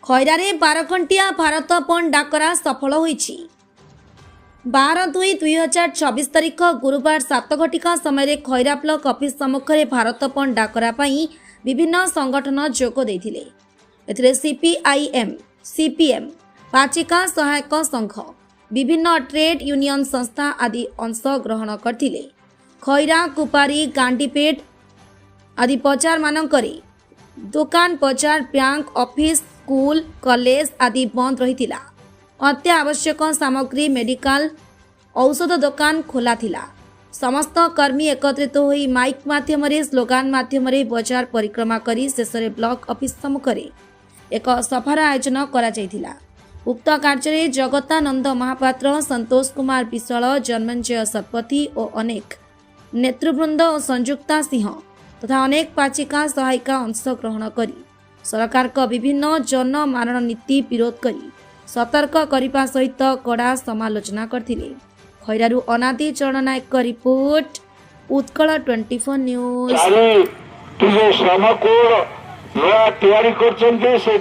खैरारे 12 घंटिया भारतपण डाकरा सफल होईछि। 12/2/2024 तारीख गुरुवार 7 घटिका समय खैरा ब्लॉक ऑफिस सम्मुखें भारतपण डाकरा पई विभिन्न संगठन जोग देथिले। एथिरे सीपीआईएम, सीपीएम, पाचिका सहायक संघ, विभिन्न ट्रेड यूनियन संस्था आदि अंश ग्रहण करथिले। खैरा, कुपारी, गांडीपेट आदि बजार मानकरे दुकान, बजार, बैंक, ऑफिस, स्कूल, कॉलेज आदि बंद रहिथिला। अत्यावश्यक सामग्री, मेडिकल, औषध दुकान खोला थिला। समस्त कर्मी एकत्रित होई माइक माध्यम स्लोगान माध्यम बजार परिक्रमा करी शेषरे ब्लॉक ऑफिस सम्मुखें एक सभार आयोजन करा जायथिला। उक्त कार्य जगतानंद महापात्र, संतोष कुमार विशाल, जन्मंजय शतपथी और अनेक नेतृवृंद और संयुक्ता सिंह तथा अनेक पाचिका सहायिका अंशग्रहण करी सरकार का विभिन्न जनमारण नीति विरोध करी सतर्क करने सहित कड़ा समालोचना करथिले। खैरारू अनादि चरण नायक रिपोर्ट, उत्कल 24 न्यूज।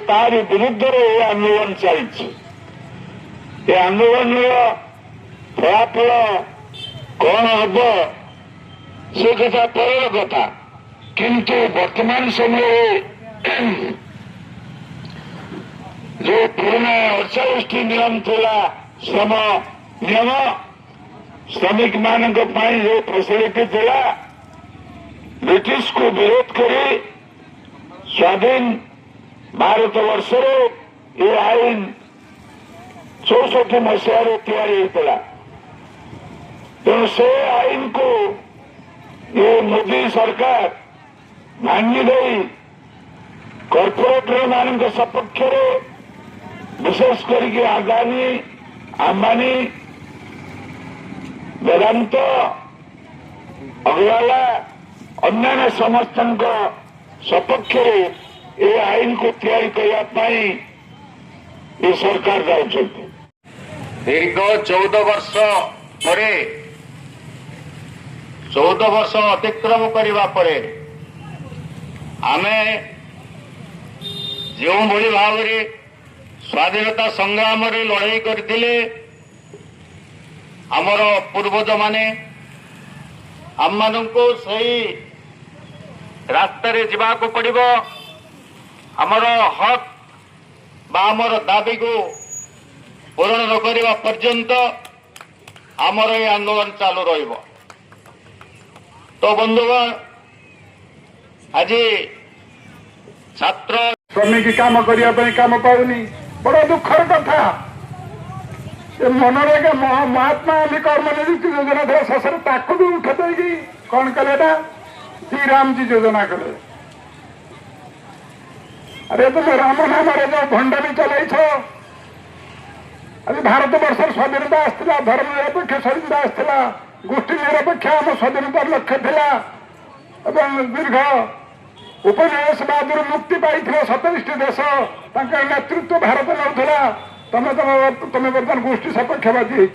तारी विरुद्ध आंदोलन चली आंदोलन फलाफल कौन हम से कथा पर कथा, किंतु वर्तमान समय जो पुराना 48 नियम थिला श्रम नियम, श्रमिक मान जो फैसिलिटी थिला, ब्रिटिश को विरोध करी स्वाधीन भारत वर्ष ये आईन 64 मसीह या तेणु से आईन को ये मोदी सरकार भांगी दे कॉर्पोरेटर मान सपक्ष विशेष करके अदानी, अंबानी, वेदांत, अग्रवाला अन्य समस्त सपक्ष ये आईन को तैयारी करने ये सरकार जाऊँ। दीर्घ 14 वर्ष पर 14 वर्ष अतिक्रम करने परे आमे जो भली भाव स्वाधीनता संग्राम लड़ाई करथिले आमर पूर्वज माने आम मानू सही रास्ता रे जीवा को पड़िबो। आमर हक बा आमर दाबी को पूरण न करबा पर्यंत आमर ये आंदोलन चालू रहिबो। तो बंधुगण आज छात्र श्रमिक काम करने काम पाऊनी बड़ा दुखर कथा। मनरेगा महात्मा गांधी कर्मनियुक्ति योजना था शेष ताकू भी उठे देगी कौन कले श्रीराम जी योजना कले। अरे तुम राम नाम जो भंडारी चल आज भारत वर्ष स्वाधीनता आसला, धर्म निरपेक्ष स्वाधीनता आसला, गोष्ठी निरपेक्ष आम स्वाधीनतार लक्ष्य था। दीर्घ उपनिवेशवाद मुक्ति पाई 27 देश नेतृत्व भारत नौला। तुम बर्तमान गोष्ठी सपक्षवादी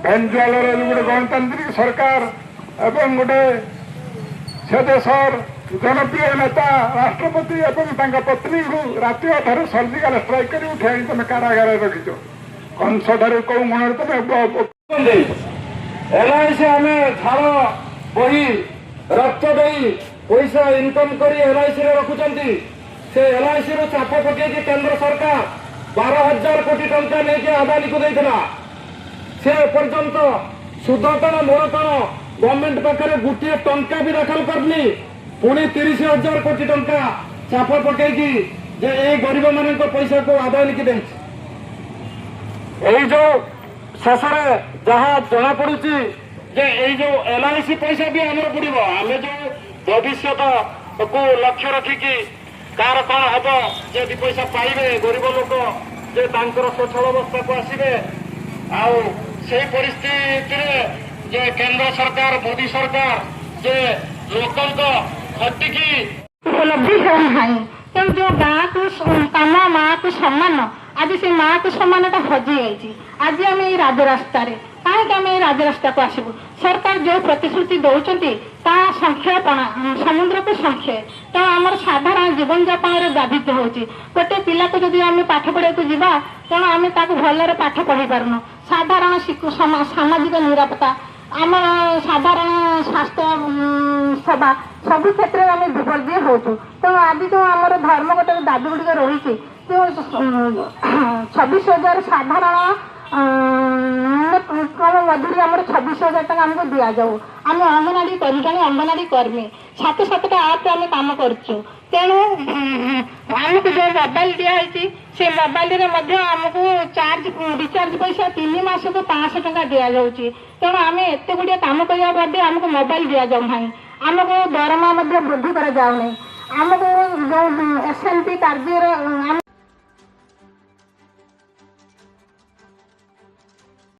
भेंजुआल गोटे गणतांत्रिक सरकार एवं गोटे से देशर जनप्रिय नेता राष्ट्रपति एवं पत्नी को राति अधार सर्जिकल स्ट्राइक कर उठे तुम कारागार रखीच कंस ठार कौ मन तुम एलआईसी आम झाड़ बही रक्त दे पैसा इनकम कर एलआईसी रखुंट से एलआईसी चाप पकई केंद्र सरकार 12,000 कोटी टंका नहीं अदानी को देता से पर्यंत सुध कण मोर कण गवर्नमेंट पाखे गोटे टंका भी दाखल करनी पुणी 30,000 कोटी टंका चाप पकई गरीब मान पैसा को अदानी की दे जो शेष जहाँ जना पड़ी जो एलआईसी पैसा भी आम पड़ो आम जो भविष्य को लक्ष्य रखिकी कार कौन हम जब पैसा पाइबे गरीब लोक जे स्वच्छल अवस्था को आसवे आई परिस्थिति जे केंद्र सरकार मोदी सरकार जे लोक खटिकी उपलब्धि होना जो गाँ को कम माँ को सम्मान आज से माँ को सम्मानता हजि जाइए। आज आम ये राजरास्त କାହିଁକି ଆମେ ରାଜରାସ୍ତାକୁ ଆସିବୁ? ସରକାର ଯେଉଁ ପ୍ରତିଶ୍ରୁତି ଦେଉଛନ୍ତି ତାହା ସଂକ୍ଷେପଣା ସମୁଦ୍ରକୁ ସଂକ୍ଷେ। ତେଣୁ ଆମର ସାଧାରଣ ଜୀବନଯାପନରେ ବାଧିତ ହେଉଛି। ଗୋଟେ ପିଲାକୁ ଯଦି ଆମେ ପାଠ ପଢ଼ିବାକୁ ଯିବା ତେଣୁ ଆମେ ତାକୁ ଭଲରେ ପାଠ ପଢ଼ାଇ ପାରୁନୁ। ସାଧାରଣ ସାମାଜିକ ନିରାପତ୍ତା, ଆମ ସାଧାରଣ ସ୍ୱାସ୍ଥ୍ୟ ସେବା ସବୁ କ୍ଷେତ୍ରରେ ଆମେ ବିପର୍ଯ୍ୟୟ ହେଉଛୁ। ତେଣୁ ଆଜି ଯେଉଁ ଆମର ଧର୍ମଗତ ଦାବି ଗୁଡ଼ିକ ରହିଛି, ଯେଉଁ 26,000 ସାଧାରଣ ମଧ୍ୟରେ ଆମର 26,000 ଟଙ୍କା ଆମକୁ ଦିଆଯାଉ। ଆମେ ଅଙ୍ଗନବାଡ଼ି ଜଣେ ଅଙ୍ଗନବାଡ଼ି କର୍ମୀ 7-7ଟା ଆପ୍ରେ ଆମେ କାମ କରୁଛୁ। ତେଣୁ ଆମକୁ ଯେଉଁ ମୋବାଇଲ ଦିଆହେଇଛି ସେ ମୋବାଇଲରେ ମଧ୍ୟ ଆମକୁ ରିଚାର୍ଜ ପଇସା 3 ମାସକୁ 500 ଟଙ୍କା ଦିଆଯାଉଛି। ତେଣୁ ଆମେ ଏତେ ଗୁଡ଼ିଏ କାମ କରିବା ବାଦେ ଆମକୁ ମୋବାଇଲ ଦିଆଯାଉ ନାହିଁ। ଆମକୁ ଦରମା ମଧ୍ୟ ବୃଦ୍ଧି କରାଯାଉନାହିଁ। ଆମକୁ ଯେଉଁ SLP କାର୍ଯ୍ୟରେ